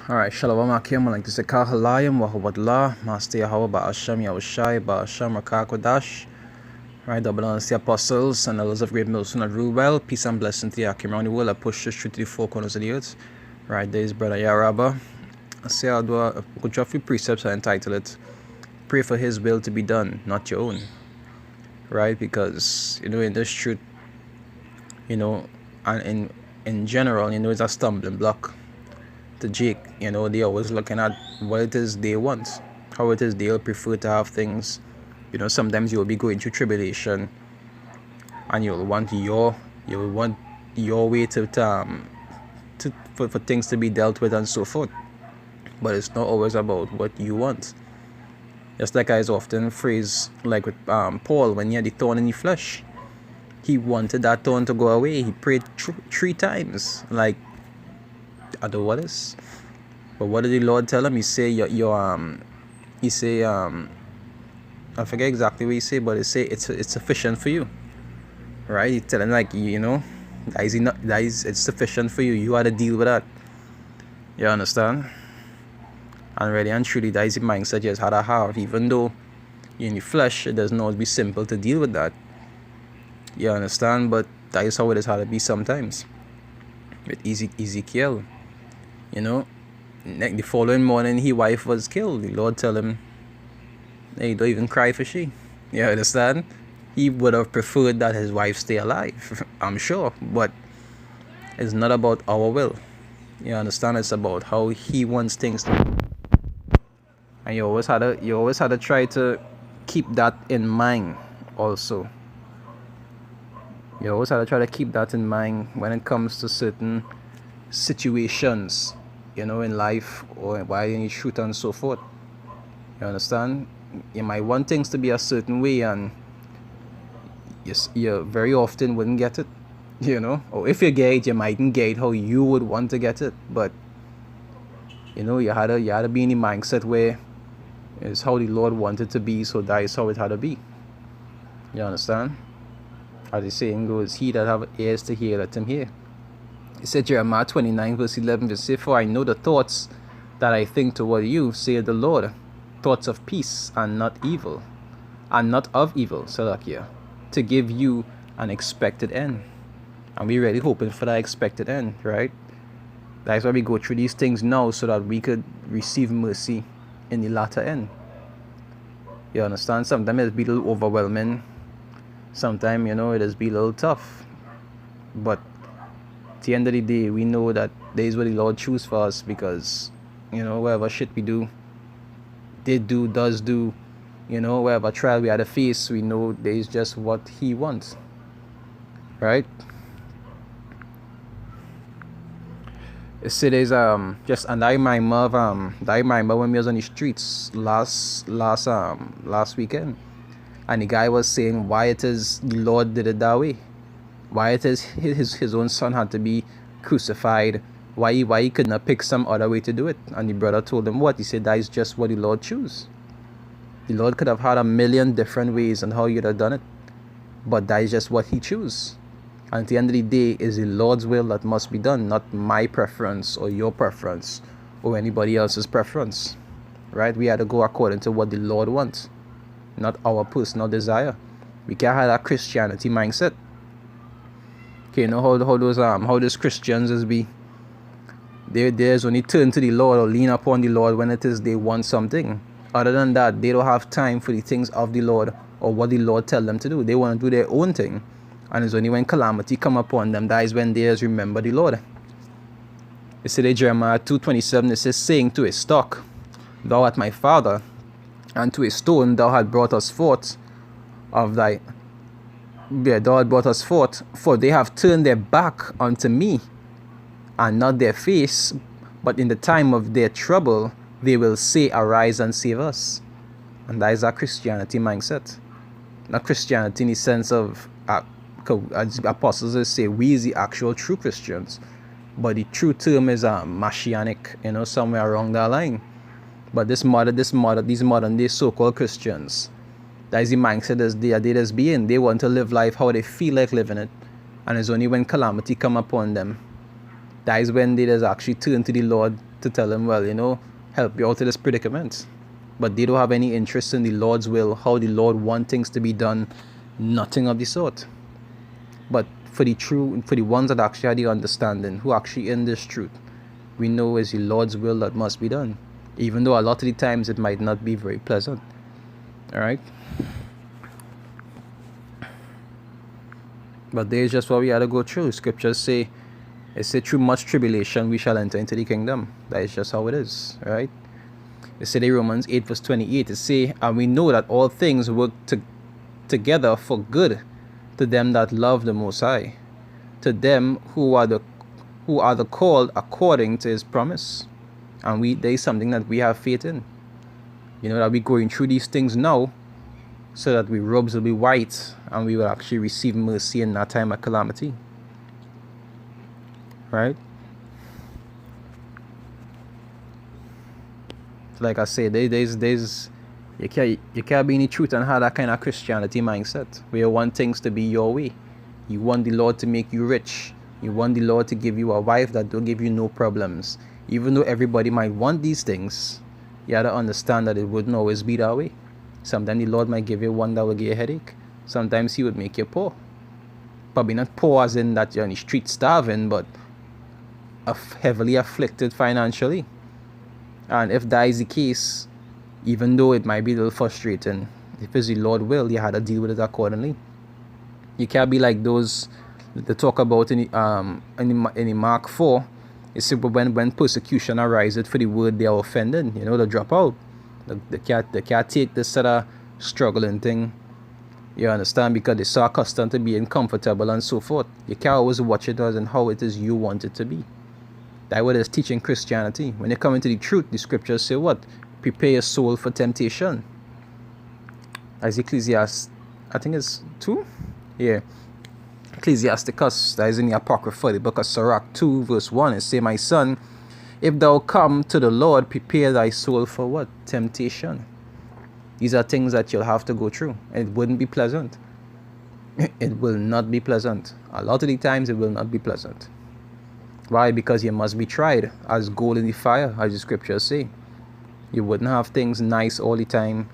Alright, Shalom Akim, like to say Kahalayim, Wahawadlah, Master Yahweh, Ba'asham, Yahushai, Ba'asham, Rakakodash. Right, double honors the apostles and elders of Great Millstone and rule well. Peace and blessing to the Akim around the world that pushes through to the four corners of the earth. Right, there is Brother Yaraba. I say I'll do a good job few precepts. I entitle it, Pray for His will to be done, not your own. Right, because, in this truth, and in general, it's a stumbling block to Jake. They always looking at what it is they want, how it is they'll prefer to have things. Sometimes you'll be going through tribulation and you'll want your way for things to be dealt with and so forth. But it's not always about what you want. Just like I often phrase, like with Paul, when he had the thorn in the flesh, he wanted that thorn to go away. He prayed three times, like, I don't know what is. But what did the Lord tell him? He say I forget exactly what he say, but he say it's sufficient for you. Right? He tell him, like, it's sufficient for you. You had to deal with that. You understand? And really and truly, that is the mindset you just had to have. Even though you're in the flesh, it doesn't always be simple to deal with that. You understand? But that is how it is had to be sometimes. With Ezekiel. The following morning, his wife was killed. The Lord tell him, hey, don't even cry for she. You understand? He would have preferred that his wife stay alive, I'm sure. But it's not about our will. You understand? It's about how he wants things to be. And you always had to try to keep that in mind also. You always had to try to keep that in mind when it comes to certain situations, in life, or why you shoot and so forth. You understand? You might want things to be a certain way, and you very often wouldn't get it, or if you get it, you mightn't get it how you would want to get it. But you had to be in the mindset where it's how the Lord wanted to be, so that is how it had to be. You understand? As the saying goes, he that have ears to hear, let him hear. He said, Jeremiah 29 verse 11, verse 6, for I know the thoughts that I think toward you, saith the Lord, thoughts of peace and not evil, and not of evil, Salakia, to give you an expected end. And we're really hoping for that expected end, right? That's why we go through these things now, so that we could receive mercy in the latter end. You understand? Sometimes it'll be a little overwhelming. Sometimes, it has been a little tough. But at the end of the day, we know that there is what the Lord choose for us, because, whatever shit we do, does do, whatever trial we had to face, we know there is just what He wants. Right? There's just, and I remember when we was on the streets last weekend, and the guy was saying why it is the Lord did it that way, why it is his own son had to be crucified, why he could not pick some other way to do it. And the brother told him what? He said that is just what the Lord chose. The Lord could have had a million different ways on how you'd have done it, but that is just what He chose. And at the end of the day, is the Lord's will that must be done, not my preference or your preference or anybody else's preference. Right? We had to go according to what the Lord wants, not our personal desire. We can't have that Christianity mindset. Okay, how those Christians is be. There's only turn to the Lord or lean upon the Lord when it is they want something. Other than that, they don't have time for the things of the Lord or what the Lord tell them to do. They want to do their own thing. And it's only when calamity come upon them, that is when they remember the Lord. It said in Jeremiah 2:27, it says, saying to a stock, thou art my father, and to a stone thou hast brought us forth for they have turned their back unto me, and not their face, but in the time of their trouble they will say, arise and save us. And that is our Christianity mindset. Not Christianity in the sense of, as apostles say, we is the actual true Christians, but the true term is Messianic, somewhere along that line. But these modern day so-called Christians, that is the mindset as they just be in. They want to live life how they feel like living it, and it's only when calamity come upon them That is when they just actually turn to the Lord to tell them, well, help you out of this predicament. But they don't have any interest in the Lord's will, how the Lord wants things to be done, nothing of the sort. But for the ones that actually have the understanding, who actually in this truth, we know it's the Lord's will that must be done, even though a lot of the times it might not be very pleasant. All right. But there's just what we had to go through. Scriptures say, it said, through much tribulation we shall enter into the kingdom. That is just how it is, right? It said in Romans 8 verse 28, it say, and we know that all things work together for good to them that love the Most High, to them who are the called according to His promise. And there is something that we have faith in. That we're going through these things now, so that we robes will be white and we will actually receive mercy in that time of calamity. Right? Like I say, there's you can't be any truth and have that kind of Christianity mindset where you want things to be your way. You want the Lord to make you rich. You want the Lord to give you a wife that don't give you no problems. Even though everybody might want these things, you have to understand that it wouldn't always be that way. Sometimes the Lord might give you one that will give you a headache. Sometimes He would make you poor. Probably not poor as in that you're on the street starving, but heavily afflicted financially. And if that is the case, even though it might be a little frustrating, if it's the Lord's will, you had to deal with it accordingly. You can't be like those that talk about in the Mark 4. It's when persecution arises for the word, they are offended. They drop out. They can't take this sort of struggling thing. You understand? Because they're so accustomed to being comfortable and so forth. You can't always watch it as and how it is you want it to be. That's what is teaching Christianity. When you come into the truth, the scriptures say what? Prepare your soul for temptation. As Ecclesiastes, I think it's 2? Yeah. Ecclesiasticus, that is in the Apocrypha, the book of Sirach 2 verse 1. It say, my son, if thou come to the Lord, prepare thy soul for what? Temptation. These are things that you'll have to go through. It wouldn't be pleasant. It will not be pleasant. A lot of the times it will not be pleasant. Why? Because you must be tried as gold in the fire, as the scriptures say. You wouldn't have things nice all the time.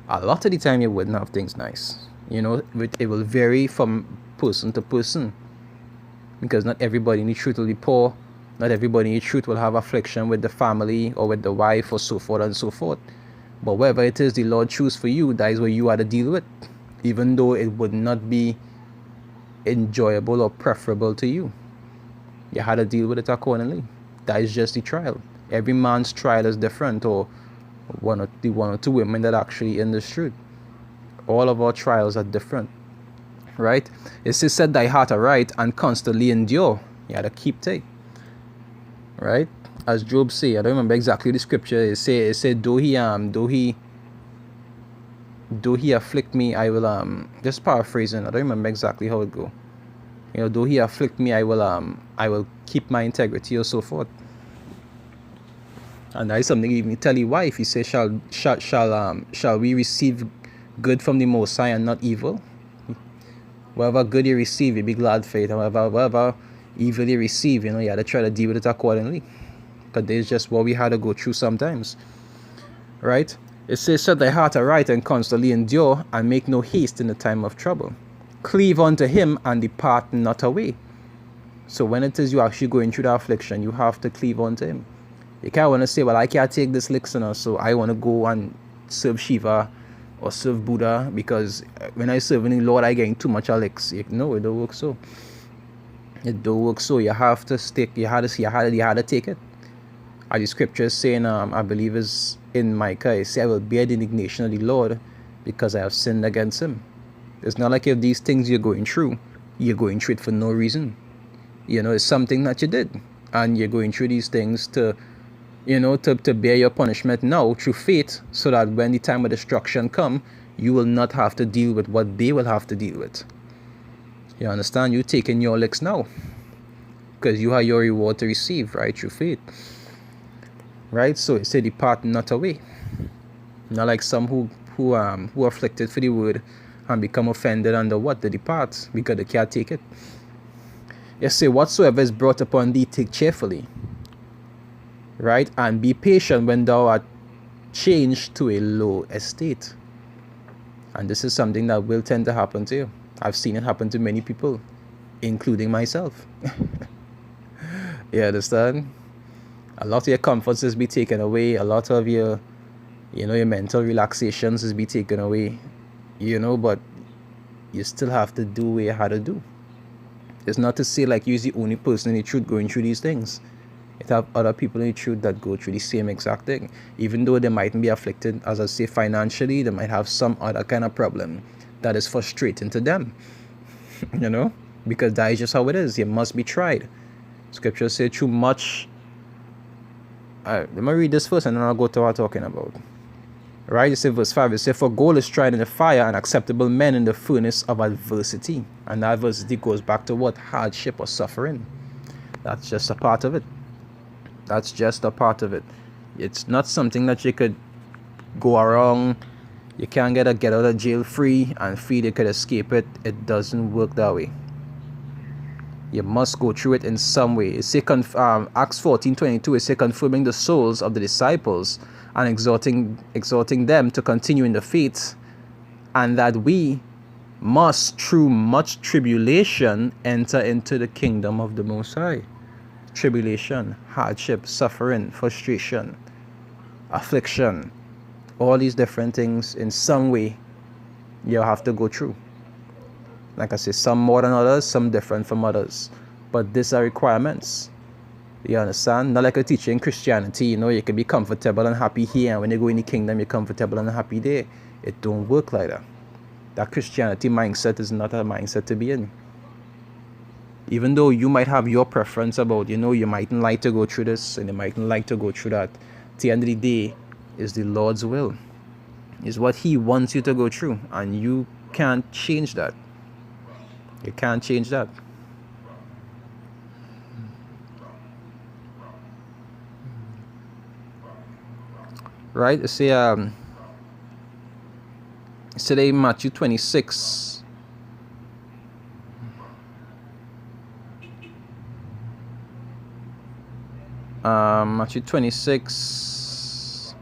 A lot of the time you wouldn't have things nice. It will vary from person to person. Because not everybody in the truth will be poor. Not everybody in the truth will have affliction with the family or with the wife or so forth and so forth. But whatever it is the Lord choose for you, that is what you have to deal with. Even though it would not be enjoyable or preferable to you. You had to deal with it accordingly. That is just the trial. Every man's trial is different, or one or two women that actually in this truth. All of our trials are different. Right? It says, set thy heart aright and constantly endure. You had to keep tight. Right? As Job say, I don't remember exactly the scripture. It said, though he afflict me, I will just paraphrasing. I don't remember exactly how it go. Though he afflict me, I will keep my integrity or so forth. And that is something he even tell his wife. He says, shall we receive good from the Most High and not evil? Whatever good you receive, you be glad for it. Whatever evil you receive, you have to try to deal with it accordingly. Because there's just what we had to go through sometimes. Right? It says, set thy heart aright and constantly endure, and make no haste in the time of trouble. Cleave unto Him and depart not away. So when it is you actually going through the affliction, you have to cleave unto Him. You can't want to say, well, I can't take this licks, so I want to go and serve Shiva or serve Buddha, because when I serve the Lord, I get too much licks. No, it don't work so. It don't work so. You have to stick. You had to take it. As the scripture is saying, I believe is in Micah, it says, I will bear the indignation of the Lord because I have sinned against Him. It's not like if these things you're going through it for no reason. It's something that you did. And you're going through these things to bear your punishment now through faith, so that when the time of destruction come, you will not have to deal with what they will have to deal with. You understand? You're taking your licks now. Because you have your reward to receive, right? Through faith. Right? So it said, depart not away. Not like some who are afflicted for the word and become offended under what? They depart, because they can't take it. You say, whatsoever is brought upon thee, take cheerfully. right? And be patient when thou art changed to a low estate. And this is something that will tend to happen to you. I've seen it happen to many people, including myself. You understand? A lot of your comforts is be taken away. A lot of your, your mental relaxations is be taken away. But you still have to do what you had to do. It's not to say like you're the only person in the truth going through these things. It have other people in the truth that go through the same exact thing. Even though they mightn't be afflicted, as I say, financially, they might have some other kind of problem that is frustrating to them. Because that is just how it is. You must be tried. Scripture says too much. Let me read this first and then I'll go to what I'm talking about. Right? It says verse 5. It says, for gold is tried in the fire and acceptable men in the furnace of adversity. And that adversity goes back to what? Hardship or suffering. That's just a part of it. That's just a part of it. It's not something that you could go around. You can't get out of jail free and feel you could escape it. It doesn't work that way. You must go through it in some way. It says, Acts 14:22, it says, confirming the souls of the disciples and exhorting them to continue in the faith, and that we must, through much tribulation, enter into the kingdom of the Most High. Tribulation, hardship, suffering, frustration, affliction, all these different things in some way you have to go through. Like I say, some more than others, some different from others. But these are requirements. You understand? Not like a teacher in Christianity, you can be comfortable and happy here, and when you go in the kingdom, you're comfortable and happy there. It don't work like that. That Christianity mindset is not a mindset to be in. Even though you might have your preference about, you mightn't like to go through this and you mightn't like to go through that. At the end of the day, is the Lord's will. Is what He wants you to go through. And you can't change that. You can't change that. Right? You see, today Matthew 26. Matthew 26.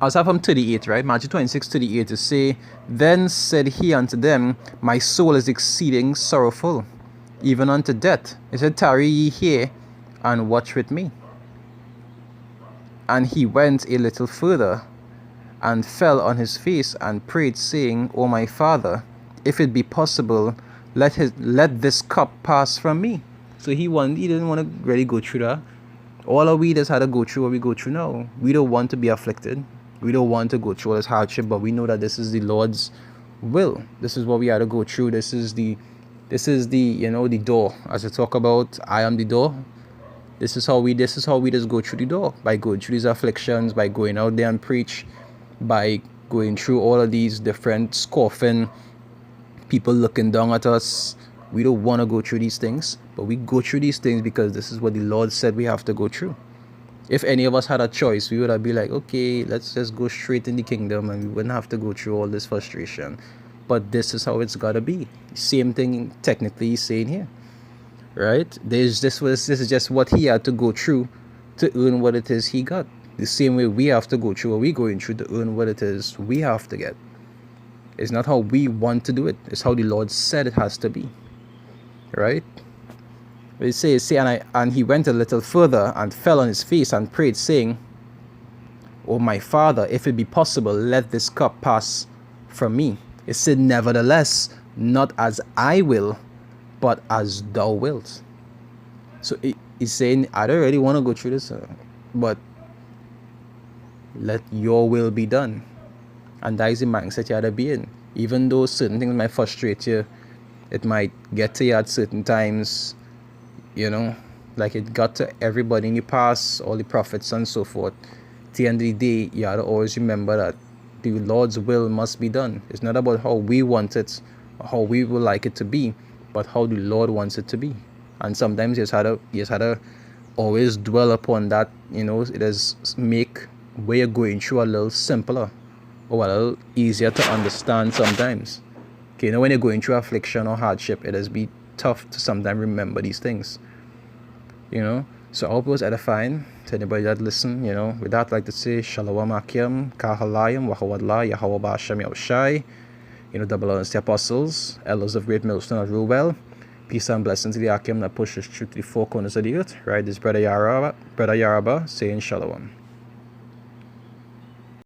I'll start from 38, right? Matthew 26:38 to say, then said he unto them, my soul is exceeding sorrowful, even unto death. He said, tarry ye here and watch with me. And he went a little further and fell on his face and prayed, saying, O my Father, if it be possible, let this cup pass from me. So he didn't want to really go through that. All of we just had to go through what we go through now. We don't want to be afflicted. We don't want to go through all this hardship, but we know that this is the Lord's will. This is what we had to go through. This is the the door. As I talk about, I am the door. This is how we just go through the door, by going through these afflictions, by going out there and preach, by going through all of these different scoffing, people looking down at us. We don't want to go through these things, but we go through these things because this is what the Lord said we have to go through. If any of us had a choice, we would have been like, okay, let's just go straight in the kingdom and we wouldn't have to go through all this frustration. But this is how it's got to be. Same thing technically he's saying here, right? This is just what he had to go through to earn what it is he got. The same way we have to go through what we're going through to earn what it is we have to get. It's not how we want to do it. It's how the Lord said it has to be, right? It says, and he went a little further and fell on his face and prayed, saying, O my Father, if it be possible, let this cup pass from me. It said, nevertheless, not as I will, but as thou wilt. So he's saying, I don't really want to go through this, but let your will be done. And that is the mindset you have to be in. Even though certain things might frustrate you, it might get to you at certain times, like it got to everybody in the past, all the prophets and so forth. At the end of the day, you have to always remember that the Lord's will must be done. It's not about how we want it or how we would like it to be, but how the Lord wants it to be. And sometimes you just had to always dwell upon that. It is make where you're going through a little simpler or a little easier to understand sometimes. Okay, you know, when you're going through affliction or hardship, it has be tough to sometimes remember these things. You know, so I hope it was edifying to anybody that listen. You know, with that, I'd like to say Shalom Akim, Kahalayim, Wahawadla, Yahweh Bashem Yahushai. You know, double honors to the apostles, elders of Great Millstone that rule well. Peace and blessings to the Akim that pushes through to the four corners of the earth. Right, this brother Yaraba saying Shalom.